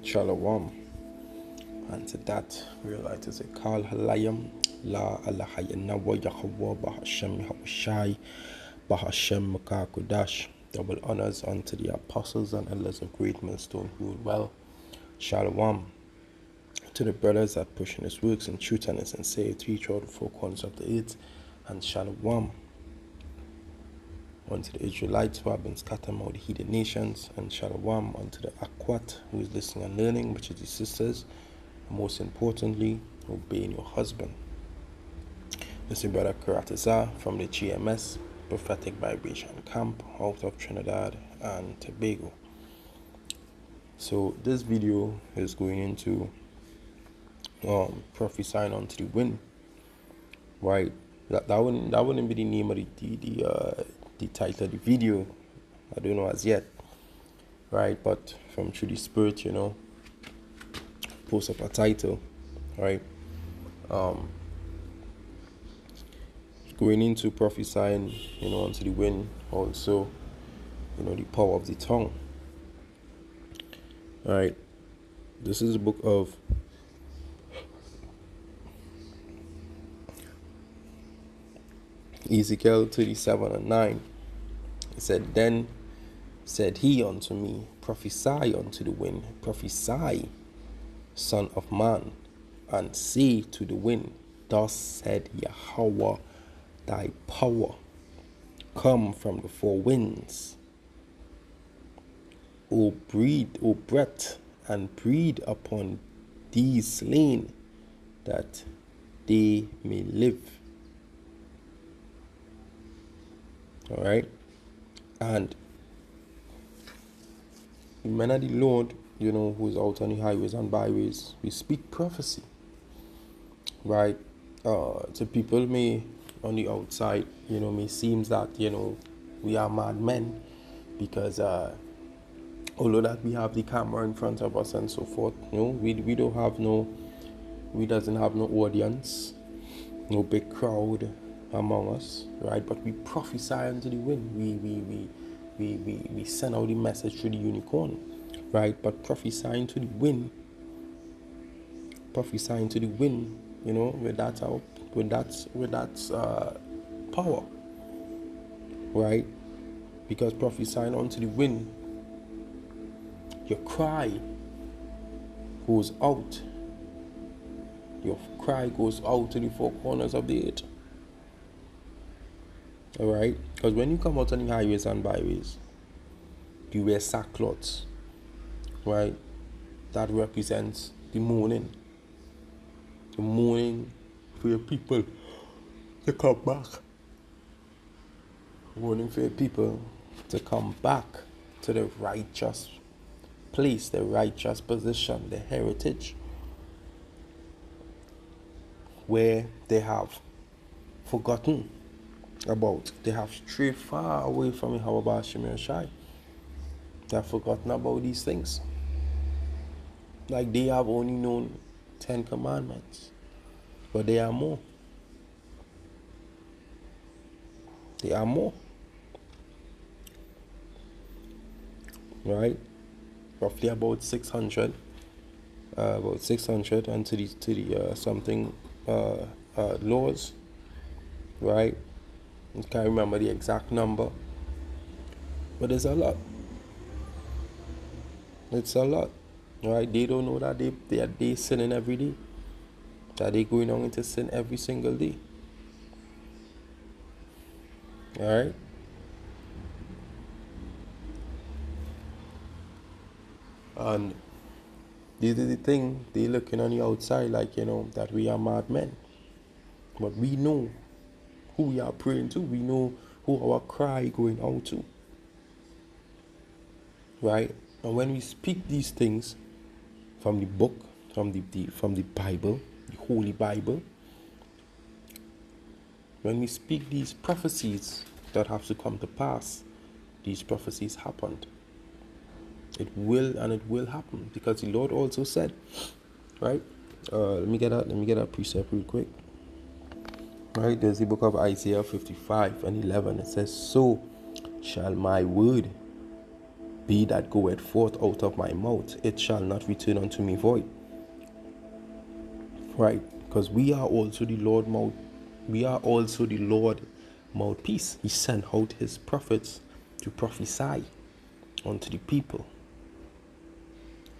Shalom. And to that, we like to say, Kal Halayam, La Alahayana wa Yahweh, Bahashem Yahushai, Bahashem Makakudash. Double honors unto the apostles and elders of Great Millstone who rule well. Shalom. To the brothers that push in his works in truth and in sincerity throughout the four corners of the earth. And Shalom. Unto the Israelites who have been scattered among the heathen nations, and Shalom unto the Akwat who is listening and learning, which is the sisters, and most importantly, obeying your husband. This is Brother Karatazar from the GMS Prophetic Vibration Camp out of Trinidad and Tobago. So this video is going into prophesying unto the wind, right? That wouldn't be the name of the title of the video. I don't know as yet, right? But from through the spirit, post up a title, right? Going into prophesying, unto the wind, also, the power of the tongue, right? This is the book of Ezekiel 37:9. It said, Then said he unto me, Prophesy unto the wind, prophesy, son of man, and say to the wind, Thus said Yahweh, thy power come from the four winds. O breath, and breathe upon these slain, that they may live. All right, and the men of the Lord, who is out on the highways and byways, we speak prophecy, right? To people may on the outside, may seems that we are madmen because although that we have the camera in front of us and so forth, we doesn't have no audience, no big crowd among us, right? But we prophesy unto the wind. We send out the message through the unicorn, right? But prophesying to the wind, with that power, right? Because prophesying unto the wind, your cry goes out. Your cry goes out to the four corners of the earth. Alright? Because when you come out on the highways and byways, you wear sackcloths, right? That represents the mourning. The mourning for your people to come back. Mourning for your people to come back to the righteous place, the righteous position, the heritage, where they have forgotten about. They have strayed far away from Yahweh Hashem Yahushai. They have forgotten about these things. Like they have only known 10 commandments, but there are more. There are more. Right? Roughly about 600. And to the something laws. Right? I can't remember the exact number, but there's a lot. It's a lot, right? They don't know that they sinning every day, that they going on into sin every single day. All right. And this is the thing, they looking on the outside like, that we are madmen. But we know who we are praying to. We know who our cry going out to. Right? And when we speak these things from the book, from the Bible, the Holy Bible, when we speak these prophecies that have to come to pass, these prophecies happened. It will happen, because the Lord also said, right? Let me get that precept real quick. Right, there's the book of Isaiah 55:11. It says, So shall my word be that goeth forth out of my mouth, it shall not return unto me void. Right? Because we are also the Lord mouthpiece. He sent out his prophets to prophesy unto the people.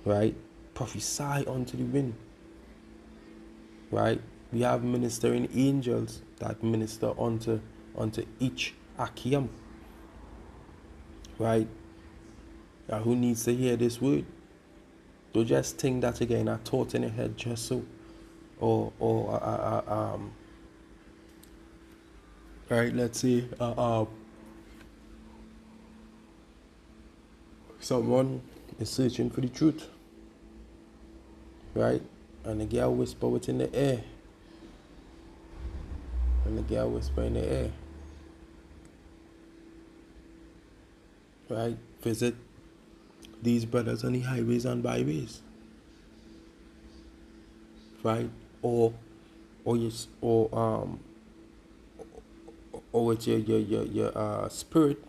Right? Prophesy unto the wind. Right? We have ministering angels that minister unto each Akim. Right? And who needs to hear this word? Don't just think that again, a thought in your head just so. Or right, let's say someone is searching for the truth, right? And the girl whisper within the air. And the girl whisper in the air. Right? Visit these brothers on the highways and byways. Right? Or with your spirit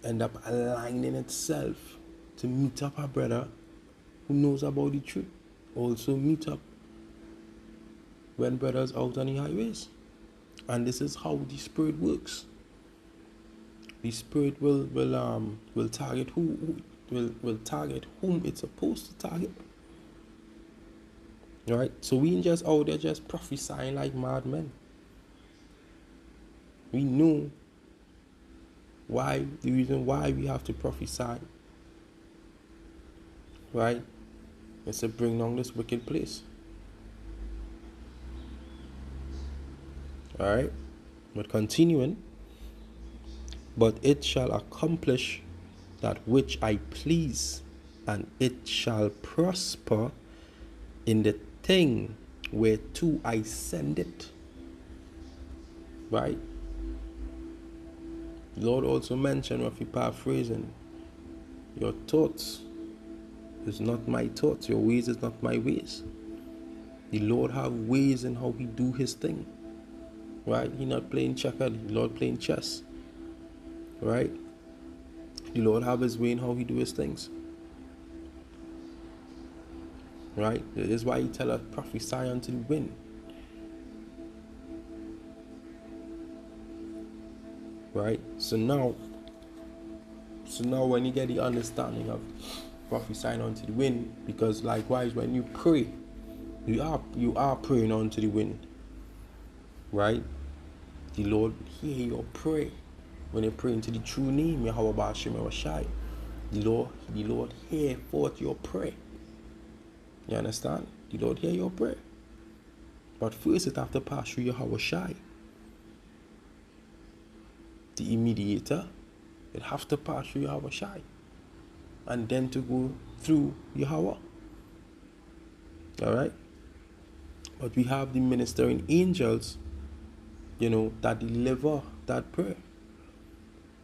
end up aligning itself to meet up a brother who knows about the truth. Also meet up when brothers out on the highways. And this is how the spirit works. The spirit will target will target whom it's supposed to target. Right? So we ain't just out there just prophesying like madmen. We know the reason why we have to prophesy. Right? It's to bring down this wicked place. Alright? But continuing. But it shall accomplish that which I please, and it shall prosper in the thing whereto I send it. Right? The Lord also mentioned, if you paraphrasing, your thoughts is not my thoughts, your ways is not my ways. The Lord have ways in how he do his thing. Right? He not playing checker, the Lord playing chess. Right? The Lord have his way in how he do his things. Right? That is why he tell us prophesy unto the wind. Right? So now when you get the understanding of prophesying unto the wind, because likewise when you pray, you are praying unto the wind. Right? The Lord hear your prayer. When you pray into the true name, Yahweh Ba'ashem Shai, the Lord hear forth your prayer. You understand? The Lord hear your prayer. But first it have to pass through Yahweh Shai, the mediator. It have to pass through Yahweh Shai, and then to go through Yahweh. Alright? But we have the ministering angels, that deliver that prayer,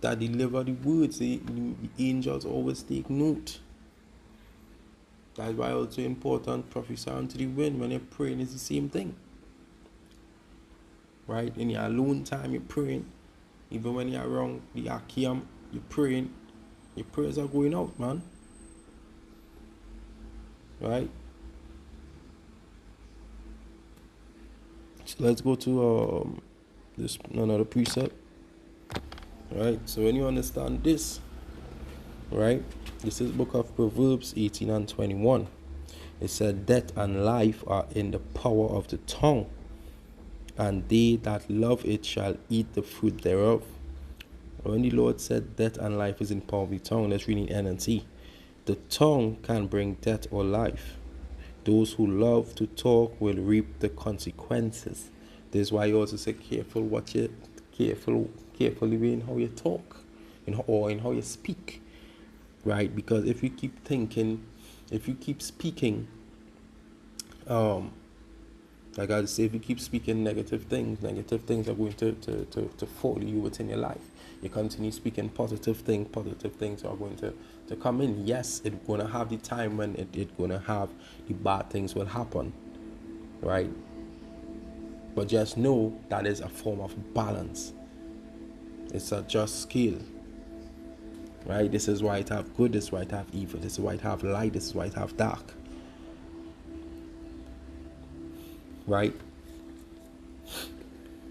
that deliver the words. The angels always take note. That's why also important prophesy unto the wind when you're praying is the same thing. Right? In your alone time you're praying, even when you're around the Akim, you're praying, your prayers are going out, man. Right? So let's go to this another precept. Right? So when you understand this, right? This is book of Proverbs 18 and 21. It said, death and life are in the power of the tongue, and they that love it shall eat the fruit thereof. When the Lord said death and life is in the power of the tongue, let's read in NNT. The tongue can bring death or life. Those who love to talk will reap the consequences. This is why you also say carefully in how you talk, or in how you speak. Right? Because if you keep thinking, if you keep speaking, like I say, if you keep speaking negative things are going to follow you within your life. You continue speaking positive things are going to come in. Yes, it's going to have the time when it's going to have the bad things will happen. Right? But just know that is a form of balance. It's a just scale. right? This is why it have good, this is why it have evil, this is why it have light, this is why it have dark, right?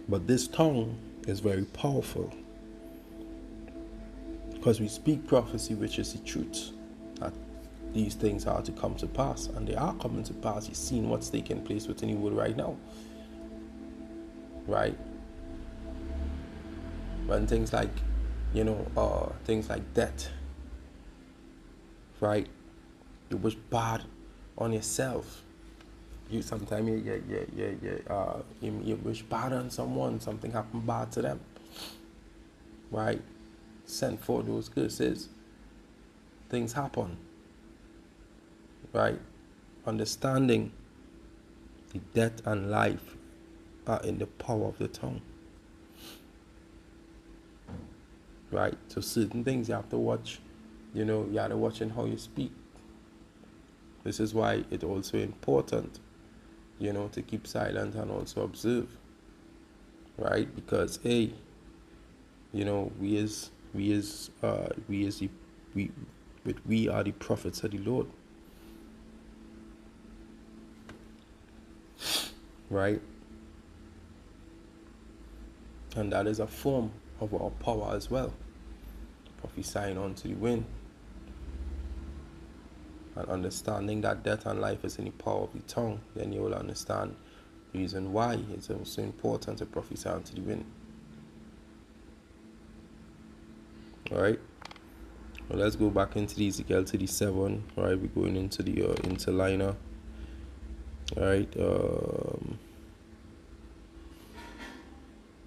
But this tongue is very powerful because we speak prophecy, which is the truth, that these things are to come to pass, and they are coming to pass. You've seen what's taking place within the world right now, right? When things like, things like death, right? You wish bad on yourself. You sometimes you wish bad on someone, something happened bad to them, right? Send for those curses. Things happen, right? Understanding the death and life are in the power of the tongue, right? So certain things you have to watch, you have to watch in how you speak. This is why it's also important, to keep silent and also observe, right? Because we are the prophets of the Lord, right? And that is a form of our power as well, prophesying onto the wind, and understanding that death and life is in the power of the tongue. Then you will understand the reason why it's so important to prophesy onto the wind. All right. Well, let's go back into the Ezekiel 37. All right, we're going into the interliner. All right.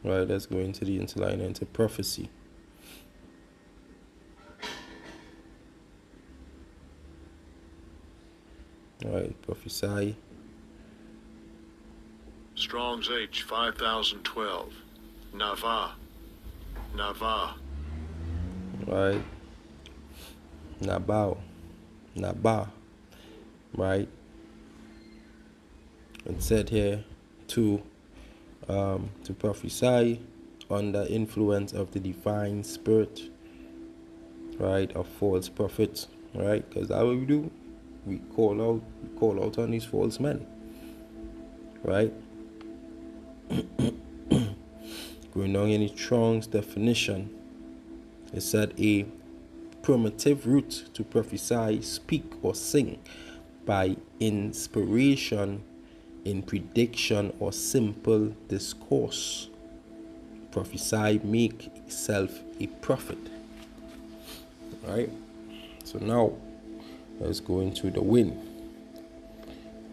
Right, let's go into the interliner, into prophecy. All right, prophesy. Strong's H 5012. Nava. Right. Naba. Right. It said here to prophesy under influence of the divine spirit, right, of false prophets, right? Because that's what we do. We call out on these false men, right? Going down in the Strong's definition, it said a primitive root to prophesy, speak, or sing by inspiration, in prediction, or simple discourse. Prophesy, make self a prophet. Right? So now let's go into the wind.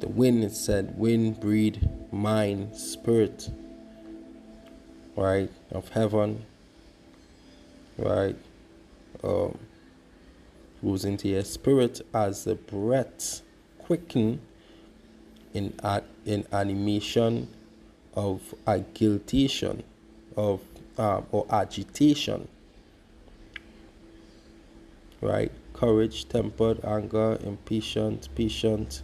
The wind, it said, wind, breed, mind, spirit, right, of heaven, right, goes into your spirit as the breath, quicken in animation of agitation, of or agitation, right, courage, tempered, anger, impatient, patient,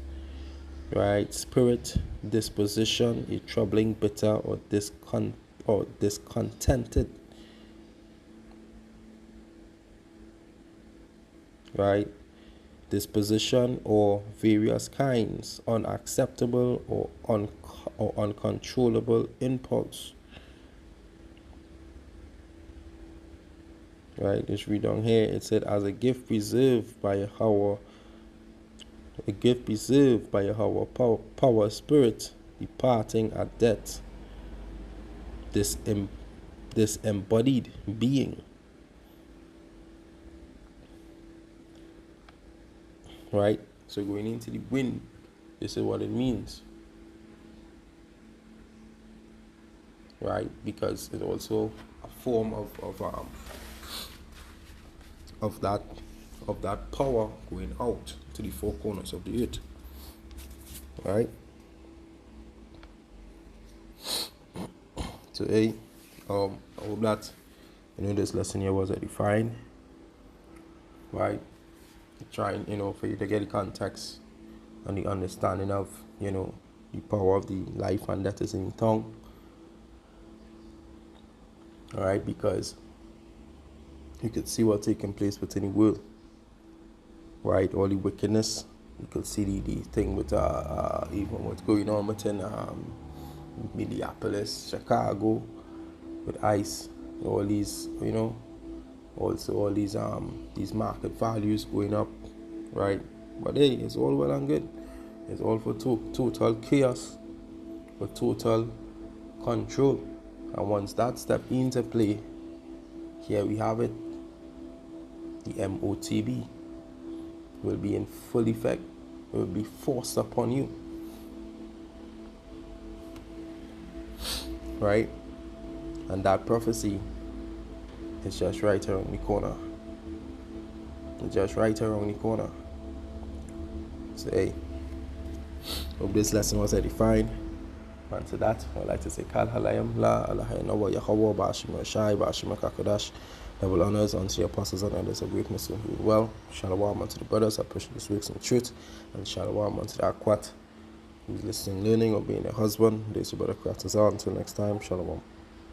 right, spirit, disposition, a troubling, bitter, or discontented, right, disposition or various kinds, unacceptable or uncontrollable impulse, right. Just read down here. It said, as a gift preserved by Yahweh, power spirit departing at death, this embodied being, right? So going into the wind, this is what it means, right? Because it's also a form of that power going out to the four corners of the earth, right? So I hope that this lesson here was edifying, right? Trying for you to get the context and the understanding of the power of the life and death is in the tongue. All right, because you could see what's taking place within the world, right? All the wickedness. You could see the thing with even what's going on within Minneapolis, Chicago, with ICE, all these, also all these market values going up, right? But hey, it's all well and good. It's all for total chaos, for total control. And once that step into play, here we have it. The MOTB will be in full effect. It will be forced upon you, right? And that prophecy is just right around the corner. It's just right around the corner. So hey, hope this lesson was edifying. And to that, I'd like to say Kal Halayam La Alahaya Nawa Yahawa Bashima Shai Bashima Kakodash. Double honors unto the apostles and elders of greatness who rule well. Shalom unto the brothers that push this week's in truth. And shalom unto the Akwat who's listening, learning, or being a husband. This is your brother Kratos. Until next time, shalom.